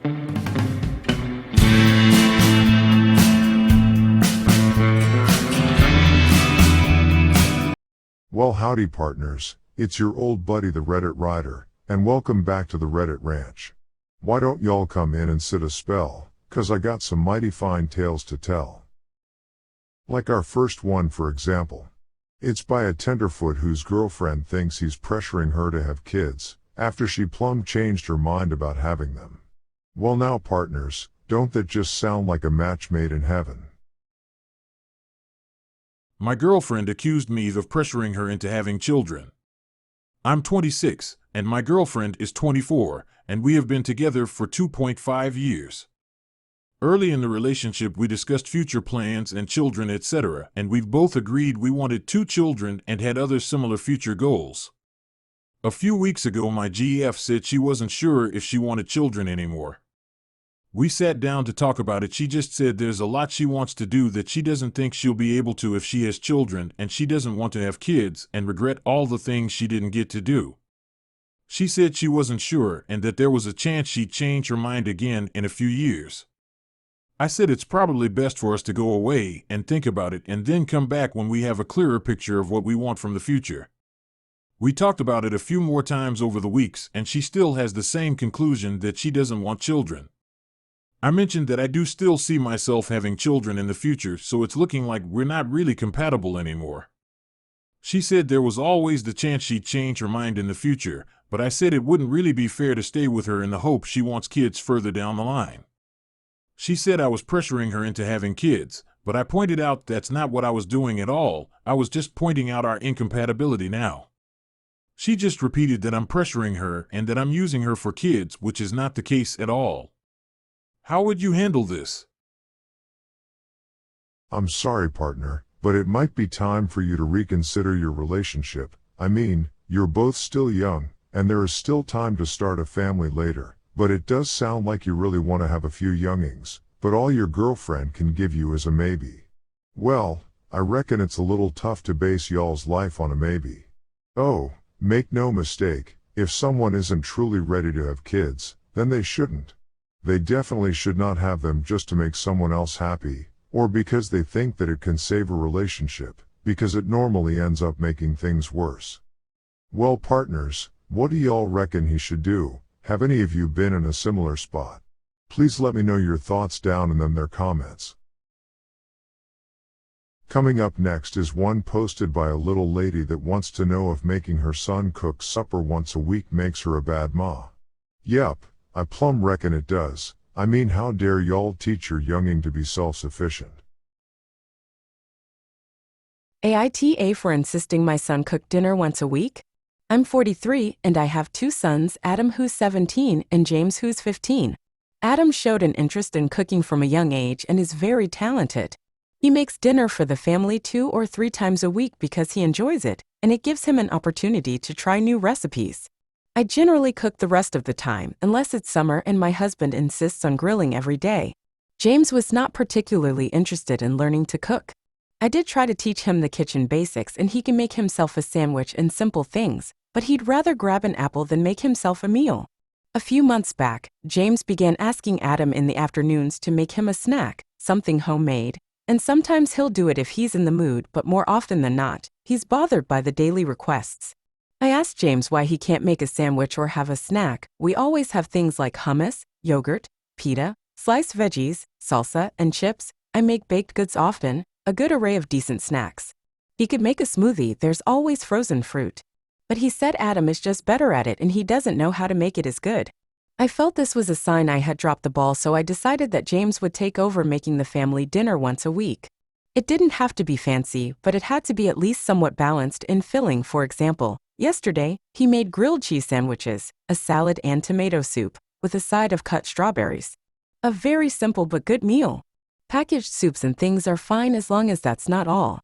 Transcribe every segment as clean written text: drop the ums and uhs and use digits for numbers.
Well, howdy partners, it's your old buddy the Reddit Rider, and welcome back to the Reddit Ranch. Why don't y'all come in and sit a spell, 'cause I got some mighty fine tales to tell. Like our first one for example. It's by a tenderfoot whose girlfriend thinks he's pressuring her to have kids, after she plumb changed her mind about having them. Well now partners, don't that just sound like a match made in heaven? My girlfriend accused me of pressuring her into having children. I'm 26, and my girlfriend is 24, and we have been together for 2.5 years. Early in the relationship we discussed future plans and children etc., and we've both agreed we wanted 2 children and had other similar future goals. A few weeks ago my GF said she wasn't sure if she wanted children anymore. We sat down to talk about it. She just said there's a lot she wants to do that she doesn't think she'll be able to if she has children, and she doesn't want to have kids and regret all the things she didn't get to do. She said she wasn't sure and that there was a chance she'd change her mind again in a few years. I said it's probably best for us to go away and think about it and then come back when we have a clearer picture of what we want from the future. We talked about it a few more times over the weeks and she still has the same conclusion that she doesn't want children. I mentioned that I do still see myself having children in the future, so it's looking like we're not really compatible anymore. She said there was always the chance she'd change her mind in the future, but I said it wouldn't really be fair to stay with her in the hope she wants kids further down the line. She said I was pressuring her into having kids, but I pointed out that's not what I was doing at all. I was just pointing out our incompatibility now. She just repeated that I'm pressuring her and that I'm using her for kids, which is not the case at all. How would you handle this? I'm sorry partner, but it might be time for you to reconsider your relationship. I mean, you're both still young, and there is still time to start a family later, but it does sound like you really want to have a few youngings, but all your girlfriend can give you is a maybe. Well, I reckon it's a little tough to base y'all's life on a maybe. Oh, make no mistake, if someone isn't truly ready to have kids, then they shouldn't. They definitely should not have them just to make someone else happy, or because they think that it can save a relationship, because it normally ends up making things worse. Well partners, what do y'all reckon he should do? Have any of you been in a similar spot? Please let me know your thoughts down in their comments. Coming up next is one posted by a little lady that wants to know if making her son cook supper once a week makes her a bad ma. Yep. I plumb reckon it does. I mean, how dare y'all teach your younging to be self-sufficient? AITA for insisting my son cook dinner once a week? I'm 43 and I have 2 sons, Adam who's 17 and James who's 15. Adam showed an interest in cooking from a young age and is very talented. He makes dinner for the family 2 or 3 times a week because he enjoys it, and it gives him an opportunity to try new recipes. I generally cook the rest of the time, unless it's summer and my husband insists on grilling every day. James was not particularly interested in learning to cook. I did try to teach him the kitchen basics and he can make himself a sandwich and simple things, but he'd rather grab an apple than make himself a meal. A few months back, James began asking Adam in the afternoons to make him a snack, something homemade, and sometimes he'll do it if he's in the mood, but more often than not, he's bothered by the daily requests. I asked James why he can't make a sandwich or have a snack. We always have things like hummus, yogurt, pita, sliced veggies, salsa, and chips. I make baked goods often, a good array of decent snacks. He could make a smoothie, there's always frozen fruit. But he said Adam is just better at it and he doesn't know how to make it as good. I felt this was a sign I had dropped the ball, so I decided that James would take over making the family dinner once a week. It didn't have to be fancy, but it had to be at least somewhat balanced in filling. For example, yesterday, he made grilled cheese sandwiches, a salad and tomato soup, with a side of cut strawberries. A very simple but good meal. Packaged soups and things are fine as long as that's not all.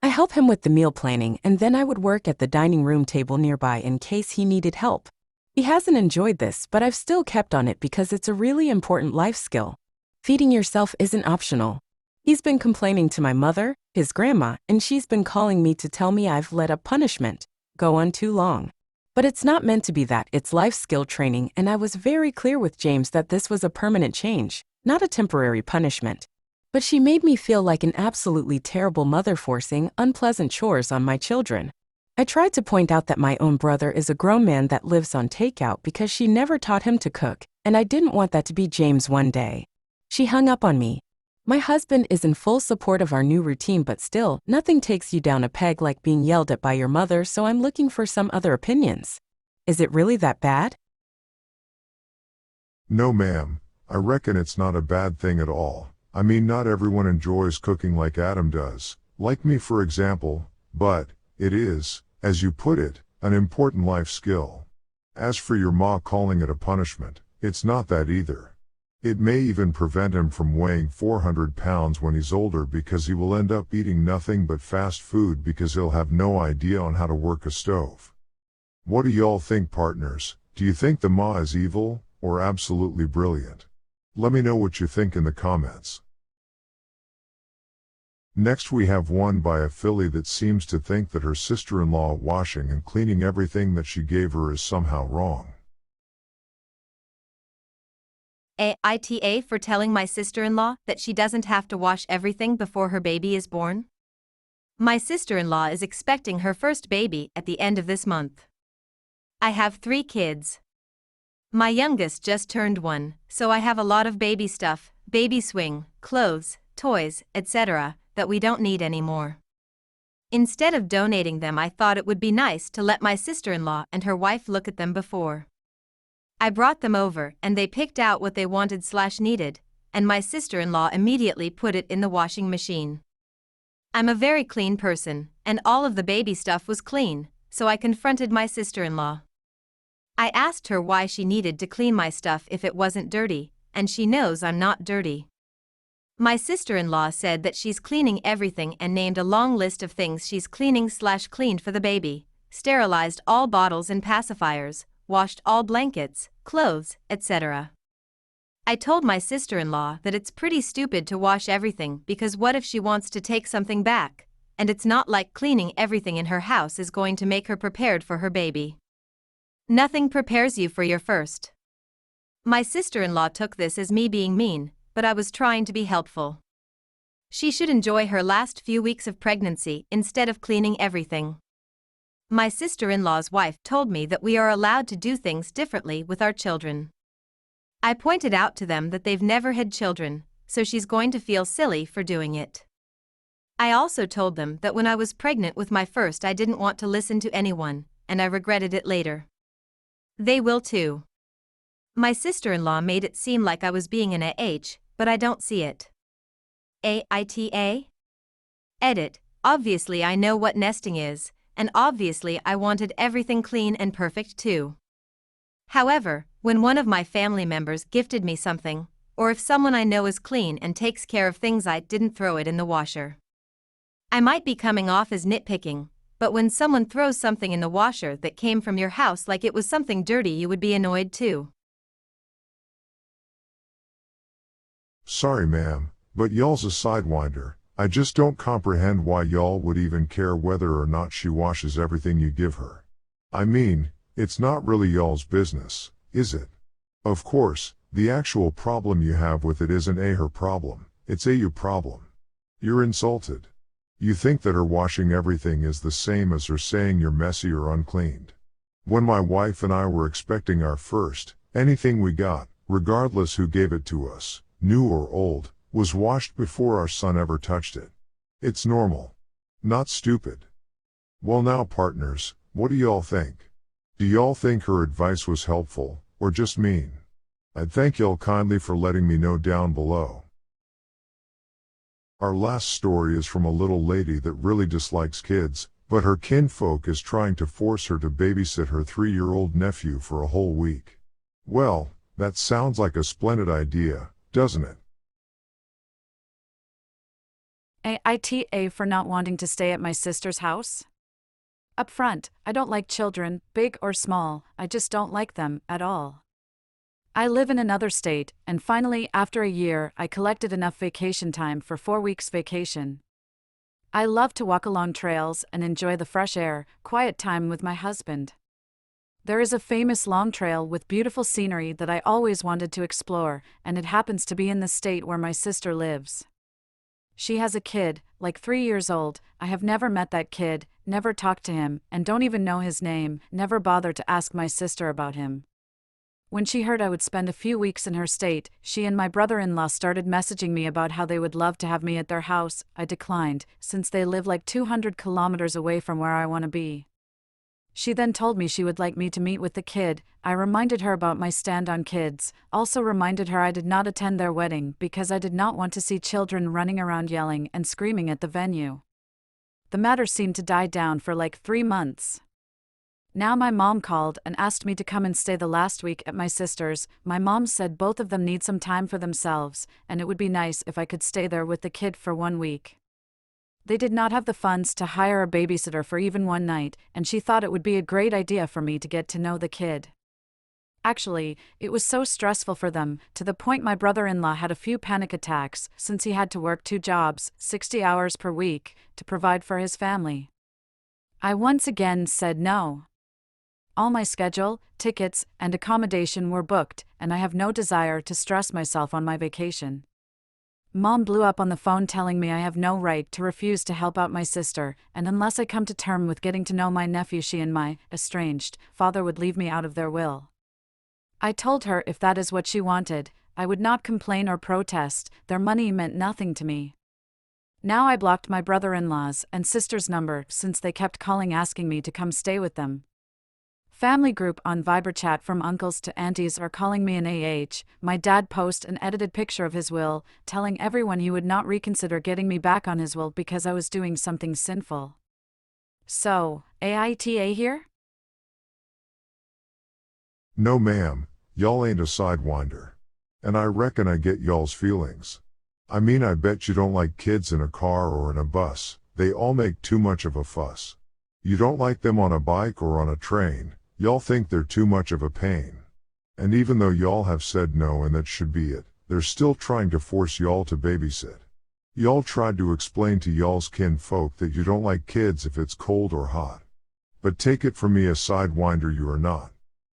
I help him with the meal planning and then I would work at the dining room table nearby in case he needed help. He hasn't enjoyed this, but I've still kept on it because it's a really important life skill. Feeding yourself isn't optional. He's been complaining to my mother, his grandma, and she's been calling me to tell me I've let a punishment go on too long. But it's not meant to be that, it's life skill training, and I was very clear with James that this was a permanent change, not a temporary punishment. But she made me feel like an absolutely terrible mother forcing unpleasant chores on my children. I tried to point out that my own brother is a grown man that lives on takeout because she never taught him to cook, and I didn't want that to be James one day. She hung up on me. My husband is in full support of our new routine, but still, nothing takes you down a peg like being yelled at by your mother, so I'm looking for some other opinions. Is it really that bad? No ma'am, I reckon it's not a bad thing at all. I mean, not everyone enjoys cooking like Adam does, like me for example, but it is, as you put it, an important life skill. As for your ma calling it a punishment, it's not that either. It may even prevent him from weighing 400 pounds when he's older, because he will end up eating nothing but fast food because he'll have no idea on how to work a stove. What do y'all think, partners? Do you think the ma is evil, or absolutely brilliant? Let me know what you think in the comments. Next we have one by a filly that seems to think that her sister-in-law washing and cleaning everything that she gave her is somehow wrong. AITA for telling my sister-in-law that she doesn't have to wash everything before her baby is born? My sister-in-law is expecting her first baby at the end of this month. I have 3 kids. My youngest just turned 1, so I have a lot of baby stuff, baby swing, clothes, toys, etc., that we don't need anymore. Instead of donating them, I thought it would be nice to let my sister-in-law and her wife look at them before. I brought them over and they picked out what they wanted/needed, and my sister-in-law immediately put it in the washing machine. I'm a very clean person, and all of the baby stuff was clean, so I confronted my sister-in-law. I asked her why she needed to clean my stuff if it wasn't dirty, and she knows I'm not dirty. My sister-in-law said that she's cleaning everything and named a long list of things she's cleaned for the baby, sterilized all bottles and pacifiers, washed all blankets, clothes, etc. I told my sister-in-law that it's pretty stupid to wash everything, because what if she wants to take something back, and it's not like cleaning everything in her house is going to make her prepared for her baby. Nothing prepares you for your first. My sister-in-law took this as me being mean, but I was trying to be helpful. She should enjoy her last few weeks of pregnancy instead of cleaning everything. My sister-in-law's wife told me that we are allowed to do things differently with our children. I pointed out to them that they've never had children, so she's going to feel silly for doing it. I also told them that when I was pregnant with my first, I didn't want to listen to anyone, and I regretted it later. They will too. My sister-in-law made it seem like I was being an AH, but I don't see it. AITA? Edit. Obviously I know what nesting is, and obviously I wanted everything clean and perfect too. However, when one of my family members gifted me something, or if someone I know is clean and takes care of things, I didn't throw it in the washer. I might be coming off as nitpicking, but when someone throws something in the washer that came from your house like it was something dirty, you would be annoyed too. Sorry ma'am, but y'all's a sidewinder. I just don't comprehend why y'all would even care whether or not she washes everything you give her. I mean, it's not really y'all's business, is it? Of course, the actual problem you have with it isn't her problem, it's a you problem. You're insulted. You think that her washing everything is the same as her saying you're messy or uncleaned. When my wife and I were expecting our first, anything we got, regardless who gave it to us, new or old, was washed before our son ever touched it. It's normal. Not stupid. Well now, partners, what do y'all think? Do y'all think her advice was helpful, or just mean? I'd thank y'all kindly for letting me know down below. Our last story is from a little lady that really dislikes kids, but her kinfolk is trying to force her to babysit her 3-year-old nephew for a whole week. Well, that sounds like a splendid idea, doesn't it? AITA for not wanting to stay at my sister's house? Up front, I don't like children, big or small, I just don't like them at all. I live in another state, and finally, after a year, I collected enough vacation time for 4 weeks vacation. I love to walk along trails and enjoy the fresh air, quiet time with my husband. There is a famous long trail with beautiful scenery that I always wanted to explore, and it happens to be in the state where my sister lives. She has a kid, like 3 years old. I have never met that kid, never talked to him, and don't even know his name, never bothered to ask my sister about him. When she heard I would spend a few weeks in her state, she and my brother-in-law started messaging me about how they would love to have me at their house. I declined, since they live like 200 kilometers away from where I want to be. She then told me she would like me to meet with the kid. I reminded her about my stand on kids, also reminded her I did not attend their wedding because I did not want to see children running around yelling and screaming at the venue. The matter seemed to die down for like 3 months. Now my mom called and asked me to come and stay the last week at my sister's. My mom said both of them need some time for themselves, and it would be nice if I could stay there with the kid for 1 week. They did not have the funds to hire a babysitter for even one night, and she thought it would be a great idea for me to get to know the kid. Actually, it was so stressful for them, to the point my brother-in-law had a few panic attacks since he had to work 2 jobs, 60 hours per week, to provide for his family. I once again said no. All my schedule, tickets, and accommodation were booked, and I have no desire to stress myself on my vacation. Mom blew up on the phone telling me I have no right to refuse to help out my sister, and unless I come to terms with getting to know my nephew, she and my estranged father would leave me out of their will. I told her if that is what she wanted, I would not complain or protest. Their money meant nothing to me. Now I blocked my brother-in-law's and sister's number since they kept calling asking me to come stay with them. Family group on Viber chat from uncles to aunties are calling me an AH. My dad posted an edited picture of his will, telling everyone he would not reconsider getting me back on his will because I was doing something sinful. So, AITA here? No ma'am, y'all ain't a sidewinder. And I reckon I get y'all's feelings. I mean, I bet you don't like kids in a car or in a bus. They all make too much of a fuss. You don't like them on a bike or on a train. Y'all think they're too much of a pain. And even though y'all have said no and that should be it, they're still trying to force y'all to babysit. Y'all tried to explain to y'all's kinfolk that you don't like kids if it's cold or hot. But take it from me, a sidewinder you are not.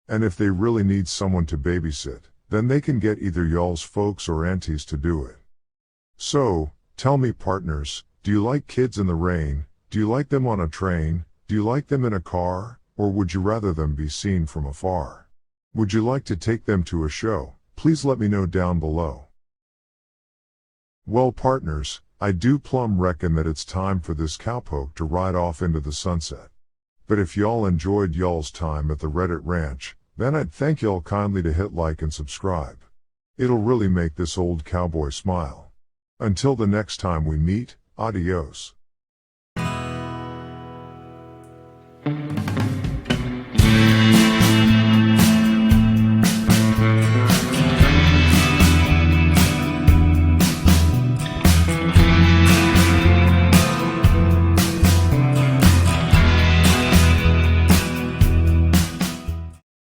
And if they really need someone to babysit, then they can get either y'all's folks or aunties to do it. So, tell me partners, do you like kids in the rain? Do you like them on a train? Do you like them in a car? Or would you rather them be seen from afar? Would you like to take them to a show? Please let me know down below. Well partners, I do plumb reckon that it's time for this cowpoke to ride off into the sunset. But if y'all enjoyed y'all's time at the Reddit Ranch, then I'd thank y'all kindly to hit like and subscribe. It'll really make this old cowboy smile. Until the next time we meet, adios.